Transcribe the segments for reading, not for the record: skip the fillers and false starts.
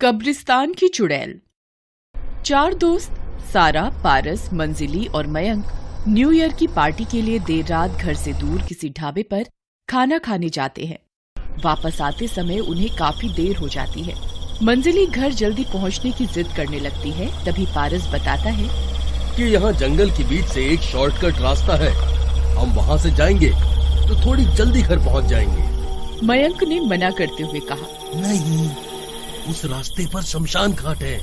कब्रिस्तान की चुड़ैल। चार दोस्त सारा, पारस, मंजिली और मयंक न्यू ईयर की पार्टी के लिए देर रात घर से दूर किसी ढाबे पर खाना खाने जाते हैं। वापस आते समय उन्हें काफी देर हो जाती है। मंजिली घर जल्दी पहुंचने की जिद करने लगती है। तभी पारस बताता है कि यहाँ जंगल के बीच से एक शॉर्टकट रास्ता है, हम वहाँ से जाएंगे तो थोड़ी जल्दी घर पहुँच जाएंगे। मयंक ने मना करते हुए कहा, नहीं, उस रास्ते पर शमशान घाट है।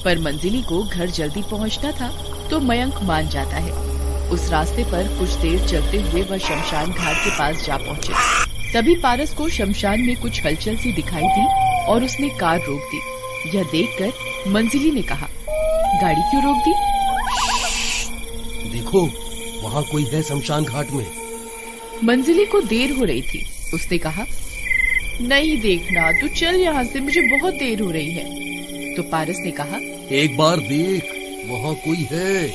पर मंजिली को घर जल्दी पहुंचना था तो मयंक मान जाता है। उस रास्ते पर कुछ देर चलते हुए वह शमशान घाट के पास जा पहुंचे। तभी पारस को शमशान में कुछ हलचल सी दिखाई दी और उसने कार रोक दी। यह देखकर मंजिली ने कहा, गाड़ी क्यों रोक दी? देखो, वहाँ कोई है शमशान घाट में। मंजिली को देर हो रही थी। उसने कहा, नहीं देखना, तू चल यहाँ से, मुझे बहुत देर हो रही है। तो पारस ने कहा, एक बार देख, वहाँ कोई है।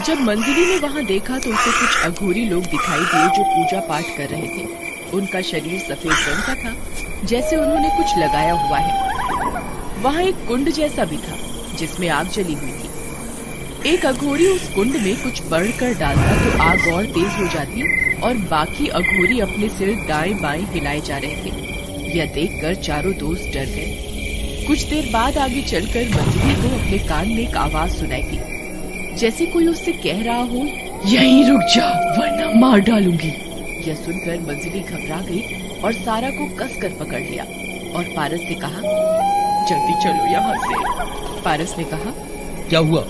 जब मंजिली ने वहाँ देखा तो उसे कुछ अघोरी लोग दिखाई दिए जो पूजा पाठ कर रहे थे। उनका शरीर सफेद रंग का था, जैसे उन्होंने कुछ लगाया हुआ है। वहाँ एक कुंड जैसा भी था जिसमें आग जली हुई थी। एक अघोरी उस कुंड में कुछ बढ़कर डालता तो आग और तेज हो जाती और बाकी अघोरी अपने सिर दाएं बाएं हिलाए जा रहे थे। यह देखकर चारों दोस्त डर गए। कुछ देर बाद आगे चलकर मंजिली को अपने कान में एक आवाज सुनाई दी, जैसे कोई उससे कह रहा हो, यहीं रुक जा वरना मार डालूंगी। यह सुनकर मंजिली घबरा गई और सारा को कसकर पकड़ लिया और पारस से कहा, जल्दी चलो यहाँ से। पारस ने कहा, क्या हुआ?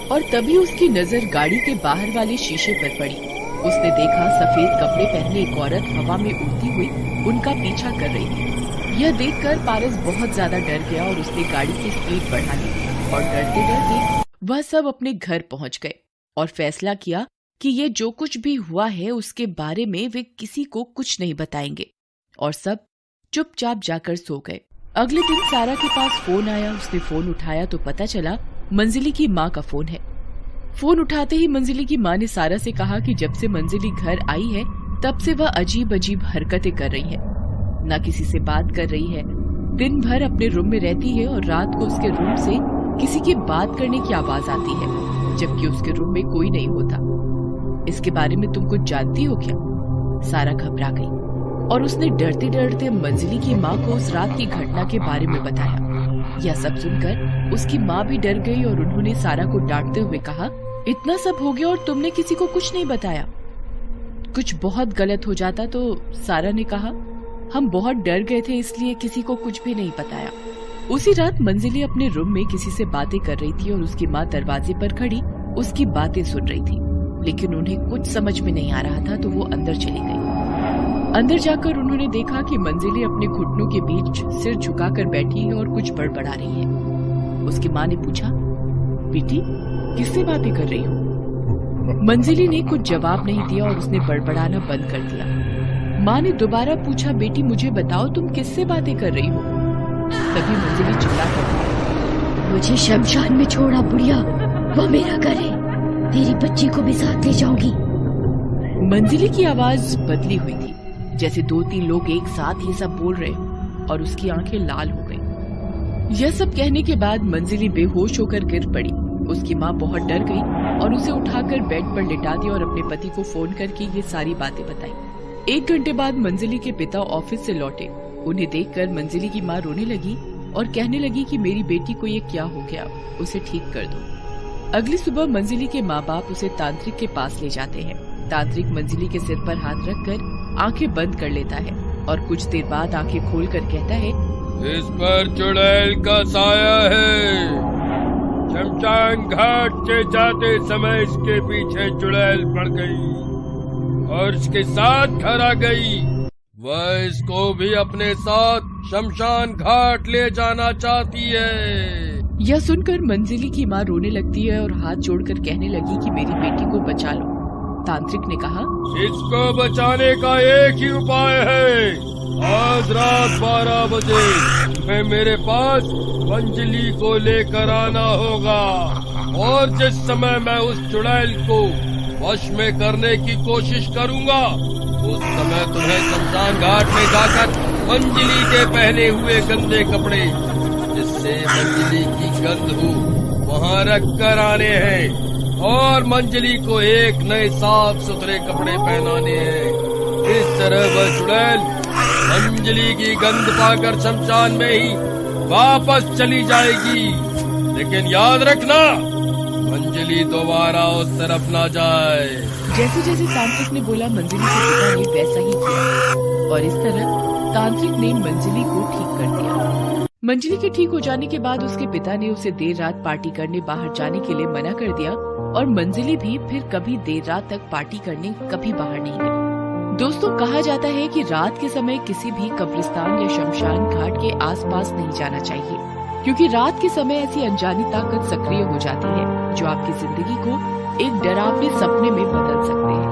और तभी उसकी नजर गाड़ी के बाहर वाले शीशे पर पड़ी। उसने देखा सफेद कपड़े पहने एक औरत हवा में उड़ती हुई उनका पीछा कर रही थी। यह देखकर पारस बहुत ज्यादा डर गया और उसने गाड़ी की स्पीड बढ़ा ली और डरते डरते वह सब अपने घर पहुंच गए और फैसला किया कि ये जो कुछ भी हुआ है उसके बारे में वे किसी को कुछ नहीं बताएंगे और सब चुपचाप जाकर सो गए। अगले दिन सारा के पास फोन आया। उसने फोन उठाया तो पता चला मंजिली की माँ का फोन है। फोन उठाते ही मंजिली की माँ ने सारा से कहा कि जब से मंजिली घर आई है तब से वह अजीब अजीब हरकतें कर रही है। न किसी से बात कर रही है, दिन भर अपने रूम में रहती है और रात को उसके रूम से किसी की बात करने की आवाज आती है, जबकि उसके रूम में कोई नहीं होता। इसके बारे में तुम कुछ जानती हो क्या? सारा घबरा गई और उसने डरते डरते मंजिली की माँ को उस रात की घटना के बारे में बताया। यह सब सुनकर उसकी माँ भी डर गई और उन्होंने सारा को डांटते हुए कहा, इतना सब हो गया और तुमने किसी को कुछ नहीं बताया। कुछ बहुत गलत हो जाता तो सारा ने कहा, हम बहुत डर गए थे इसलिए किसी को कुछ भी नहीं बताया। उसी रात मंजिली अपने रूम में किसी से बातें कर रही थी और उसकी माँ दरवाजे पर खड़ी उसकी बातें सुन रही थी, लेकिन उन्हें कुछ समझ में नहीं आ रहा था तो वो अंदर चली गई। अंदर जाकर उन्होंने देखा कि मंजिली अपने घुटनों के बीच सिर झुकाकर बैठी है और कुछ बड़बड़ा रही है। उसकी माँ ने पूछा, बेटी किससे बातें कर रही हो? मंजिली ने कुछ जवाब नहीं दिया और उसने बड़बड़ाना बंद कर दिया। माँ ने दोबारा पूछा, बेटी मुझे बताओ तुम किससे बातें कर रही हो? तभी मंजिली चिल्लाकर, मुझे शमशान में छोड़ा बुढ़िया, वो मेरा घर है, तेरी बच्ची को भी साथ ले जाऊंगी। मंजिली की आवाज बदली हुई थी, जैसे 2-3 लोग एक साथ ये सब बोल रहे हो और उसकी आंखें लाल हो गई। यह सब कहने के बाद मंजिली बेहोश होकर गिर पड़ी। उसकी माँ बहुत डर गई और उसे उठाकर बेड पर लिटा दिया और अपने पति को फोन करके ये सारी बातें बताई। 1 घंटे बाद मंजिली के पिता ऑफिस से लौटे। उन्हें देखकर मंजिली की माँ रोने लगी और कहने लगी कि मेरी बेटी को ये क्या हो गया, उसे ठीक कर दो। अगली सुबह मंजिली के माँ बाप उसे तांत्रिक के पास ले जाते हैं। तांत्रिक मंजिली के सिर पर हाथ रखकर आंखें बंद कर लेता है और कुछ देर बाद आंखें खोलकर कहता है, इस पर चुड़ैल का साया है। शमशान घाट से जाते समय इसके पीछे चुड़ैल पड़ गई और इसके साथ घर आ गई। वह इसको भी अपने साथ शमशान घाट ले जाना चाहती है। यह सुनकर मंजिली की माँ रोने लगती है और हाथ जोड़कर कहने लगी कि मेरी बेटी को बचा लो। तांत्रिक ने कहा, इसको बचाने का एक ही उपाय है। आज रात 12 बजे तुम्हें मेरे पास मंजिली को लेकर आना होगा और जिस समय मैं उस चुड़ैल को वश में करने की कोशिश करूंगा उस समय तुम्हें शमशान घाट में जाकर मंजिली के पहने हुए गंदे कपड़े जिससे मंजली की गंध हो वहाँ रख कर आने हैं और मंजली को एक नए साफ सुथरे कपड़े पहनाने हैं। इस तरह वह चुड़ैल मंजली की गंध पाकर शमशान में ही वापस चली जाएगी। लेकिन याद रखना, मंजली दोबारा उस तरफ ना जाए। जैसे जैसे तांत्रिक ने बोला, मंजली के पिता ने वैसा ही किया और इस तरह तांत्रिक ने मंजली को ठीक कर दिया। मंजली के ठीक हो जाने के बाद उसके पिता ने उसे देर रात पार्टी करने बाहर जाने के लिए मना कर दिया और मंजली भी फिर कभी देर रात तक पार्टी करने कभी बाहर नहीं गई। दोस्तों, कहा जाता है कि रात के समय किसी भी कब्रिस्तान या शमशान घाट के आसपास नहीं जाना चाहिए, क्योंकि रात के समय ऐसी अनजानी ताकत सक्रिय हो जाती है जो आपकी जिंदगी को एक डरावने सपने में बदल सकते हैं।